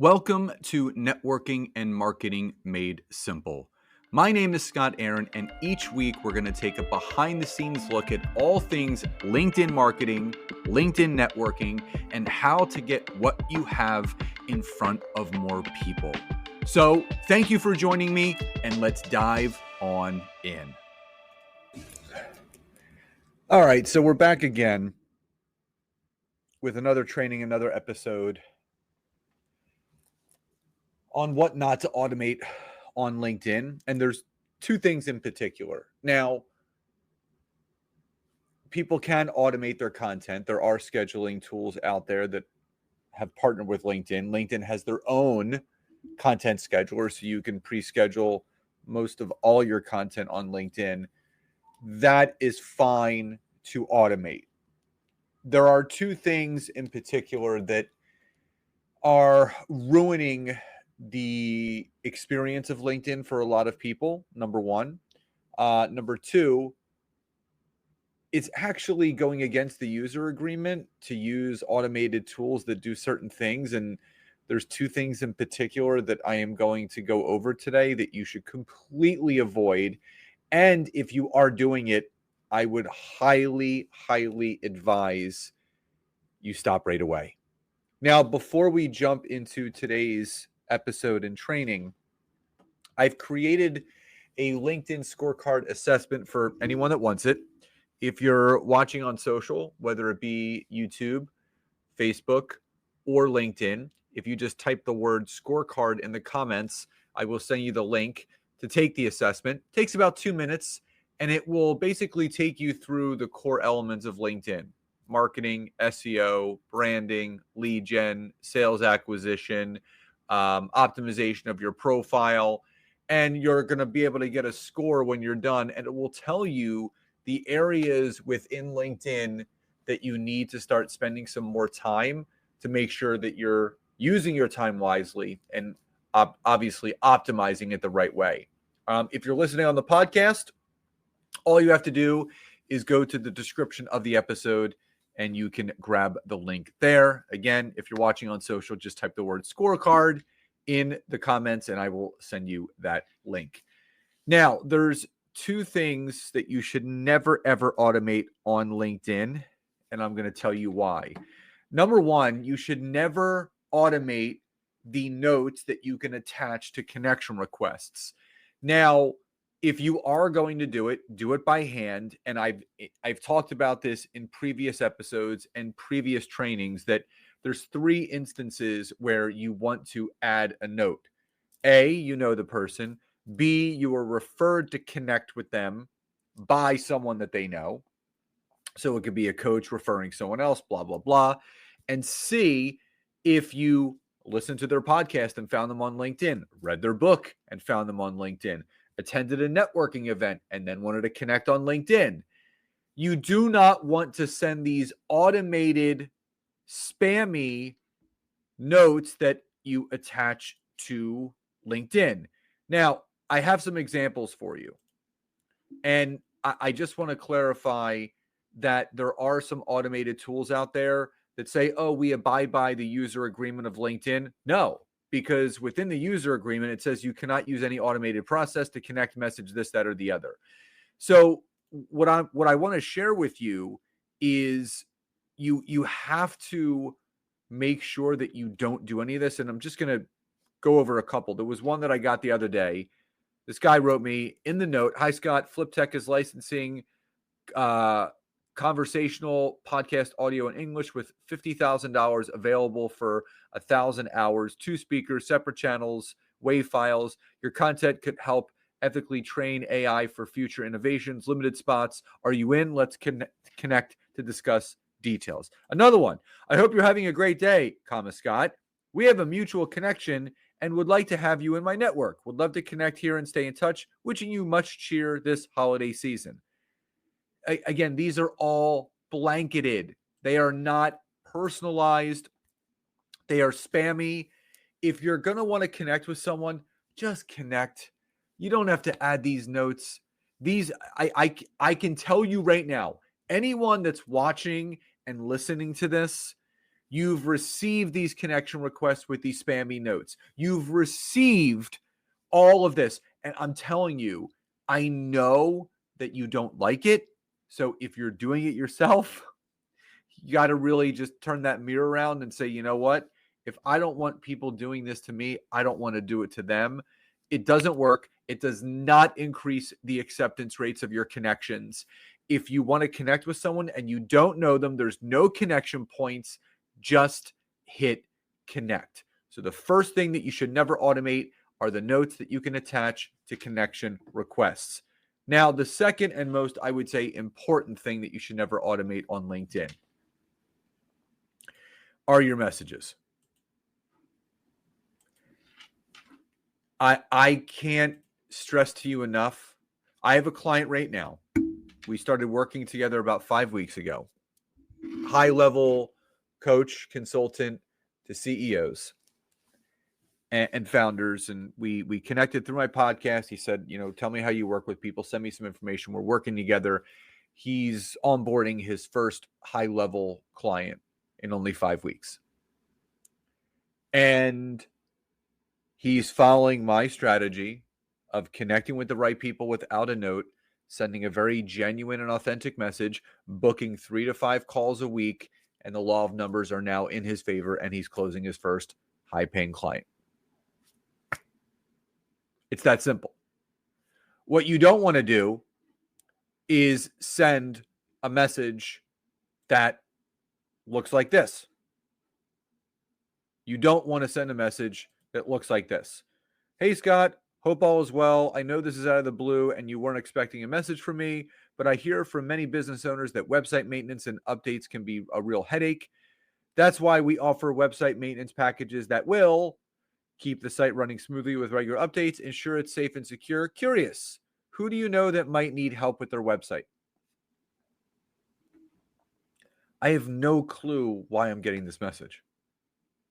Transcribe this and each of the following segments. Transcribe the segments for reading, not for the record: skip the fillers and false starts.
Welcome to Networking and Marketing Made Simple. My name is Scott Aaron, and each week we're going to take a behind the scenes look at all things LinkedIn marketing, LinkedIn networking, and how to get what you have in front of more people. So, thank you for joining me, and let's dive on in. All right, so we're back again with another training, another episode on what not to automate on LinkedIn. And there's two things in particular. Now, people can automate their content. There are scheduling tools out there that have partnered with LinkedIn. LinkedIn has their own content scheduler, so you can pre-schedule most of all your content on LinkedIn. That is fine to automate. There are two things in particular that are ruining the experience of LinkedIn for a lot of people. Number one. Number two, it's actually going against the user agreement to use automated tools that do certain things. And there's two things in particular that I am going to go over today that you should completely avoid. And if you are doing it, I would highly, highly advise you stop right away. Now, before we jump into today's episode and training, I've created a LinkedIn scorecard assessment for anyone that wants it. If you're watching on social, whether it be YouTube, Facebook, or LinkedIn, if you just type the word scorecard in the comments, I will send you the link to take the assessment. It takes about 2 minutes, and it will basically take you through the core elements of LinkedIn: marketing, SEO, branding, lead gen, sales acquisition, optimization of your profile. And you're going to be able to get a score when you're done, and it will tell you the areas within LinkedIn that you need to start spending some more time to make sure that you're using your time wisely and obviously optimizing it the right way. If you're listening on the podcast, all you have to do is go to the description of the episode and you can grab the link there. Again, if you're watching on social, just type the word scorecard in the comments and I will send you that link. Now, there's two things that you should never, ever automate on LinkedIn, and I'm going to tell you why. Number one, you should never automate the notes that you can attach to connection requests. Now, if you are going to do it by hand. And I've talked about this in previous episodes and previous trainings that there's three instances where you want to add a note. A, you know the person. B, you are referred to connect with them by someone that they know. So it could be a coach referring someone else, blah, blah, blah. And C, if you listened to their podcast and found them on LinkedIn, read their book and found them on LinkedIn, attended a networking event and then wanted to connect on LinkedIn. You do not want to send these automated, spammy notes that you attach to LinkedIn. Now, I have some examples for you. And I just want to clarify that there are some automated tools out there that say, oh, we abide by the user agreement of LinkedIn. No, because within the user agreement, it says you cannot use any automated process to connect, message, this, that, or the other. So what I want to share with you is you have to make sure that you don't do any of this. And I'm just going to go over a couple. There was one that I got the other day. This guy wrote me in the note, "Hi, Scott, FlipTech is licensing conversational podcast audio in English with $50,000 available for 1,000 hours, 2 speakers, separate channels, WAV files. Your content could help ethically train AI for future innovations, limited spots. Are you in? Let's connect to discuss details." Another one. "I hope you're having a great day, Scott. We have a mutual connection and would like to have you in my network. Would love to connect here and stay in touch. Wishing you much cheer this holiday season." Again, these are all blanketed. They are not personalized. They are spammy. If you're going to want to connect with someone, just connect. You don't have to add these notes. These, I can tell you right now, anyone that's watching and listening to this, You've received these connection requests with these spammy notes. You've received all of this. And I'm telling you, I know that you don't like it. So if you're doing it yourself, you got to really just turn that mirror around and say, you know what? If I don't want people doing this to me, I don't want to do it to them. It doesn't work. It does not increase the acceptance rates of your connections. If you want to connect with someone and you don't know them, there's no connection points. Just hit connect. So the first thing that you should never automate are the notes that you can attach to connection requests. Now, the second and most, I would say, important thing that you should never automate on LinkedIn are your messages. I can't stress to you enough. I have a client right now. We started working together about 5 weeks ago. High-level coach, consultant to CEOs and founders. And we connected through my podcast. He said, tell me how you work with people. Send me some information. We're working together. He's onboarding his first high-level client in only 5 weeks. And he's following my strategy of connecting with the right people without a note, sending a very genuine and authentic message, booking 3 to 5 calls a week, and the law of numbers are now in his favor, and he's closing his first high-paying client. It's that simple. What you don't want to do is send a message that looks like this. You don't want to send a message that looks like this. Hey, Scott, hope all is well. I know this is out of the blue and you weren't expecting a message from me, but I hear from many business owners that website maintenance and updates can be a real headache. That's why we offer website maintenance packages that will keep the site running smoothly with regular updates, ensure it's safe and secure. Curious, who do you know that might need help with their website? I have no clue why I'm getting this message.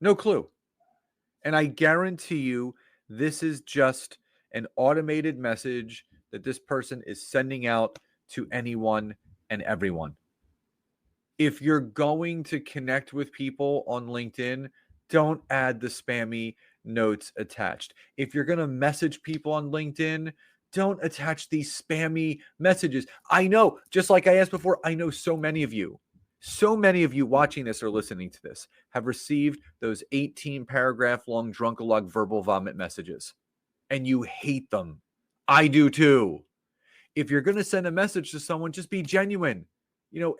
No clue. And I guarantee you, this is just an automated message that this person is sending out to anyone and everyone. If you're going to connect with people on LinkedIn, don't add the spammy notes attached. If you're going to message people on LinkedIn, don't attach these spammy messages. I know, just like I asked before, I know so many of you watching this or listening to this have received those 18-paragraph long drunkalog verbal vomit messages, and you hate them. I do too. If you're going to send a message to someone, just be genuine.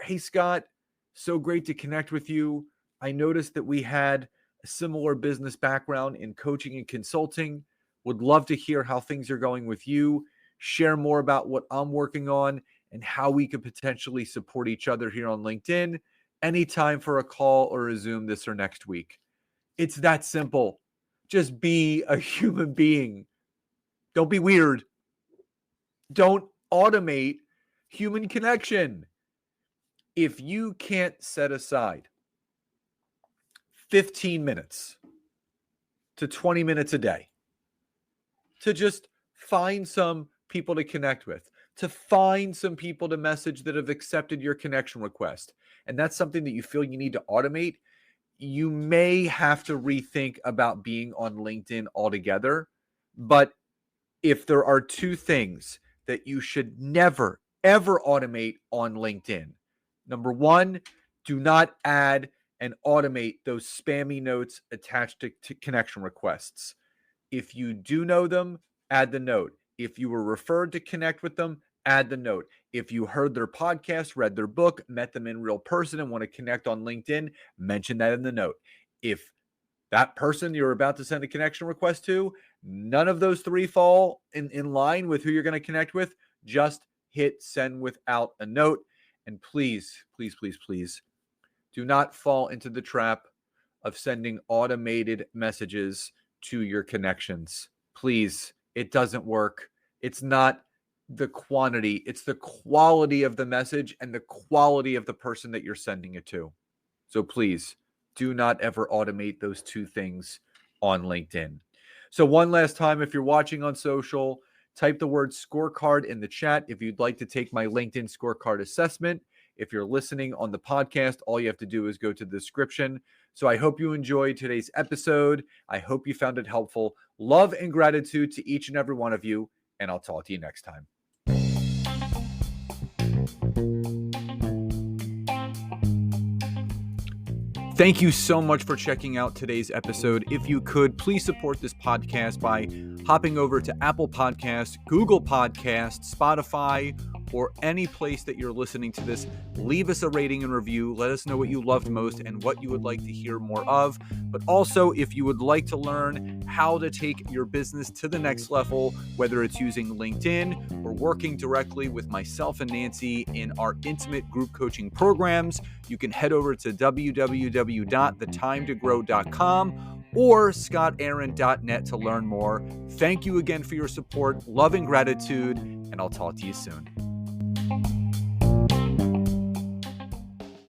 Hey, Scott, so great to connect with you. I noticed that we had a similar business background in coaching and consulting. Would love to hear how things are going with you. Share more about what I'm working on and how we could potentially support each other here on LinkedIn. Anytime for a call or a Zoom this or next week. It's that simple. Just be a human being. Don't be weird. Don't automate human connection. If you can't set aside 15 minutes to 20 minutes a day to just find some people to connect with, to find some people to message that have accepted your connection request, and that's something that you feel you need to automate, you may have to rethink about being on LinkedIn altogether. But if there are two things that you should never, ever automate on LinkedIn, number one, do not add and automate those spammy notes attached to connection requests. If you do know them, add the note. If you were referred to connect with them, add the note. If you heard their podcast, read their book, met them in real person, and want to connect on LinkedIn, mention that in the note. If that person you're about to send a connection request to, none of those three fall in line with who you're going to connect with, just hit send without a note. And please, please, please, please do not fall into the trap of sending automated messages to your connections. Please, it doesn't work. It's not the quantity, it's the quality of the message and the quality of the person that you're sending it to. So please do not ever automate those two things on LinkedIn. So one last time, if you're watching on social, type the word scorecard in the chat if you'd like to take my LinkedIn scorecard assessment. If you're listening on the podcast, all you have to do is go to the description. So I hope you enjoyed today's episode. I hope you found it helpful. Love and gratitude to each and every one of you, and I'll talk to you next time. Thank you so much for checking out today's episode. If you could, please support this podcast by hopping over to Apple Podcasts, Google Podcasts, Spotify, or any place that you're listening to this. Leave us a rating and review. Let us know what you loved most and what you would like to hear more of. But also, if you would like to learn how to take your business to the next level, whether it's using LinkedIn or working directly with myself and Nancy in our intimate group coaching programs, you can head over to www.thetimetogrowth.com or scottaaron.net to learn more. Thank you again for your support, love and gratitude, and I'll talk to you soon.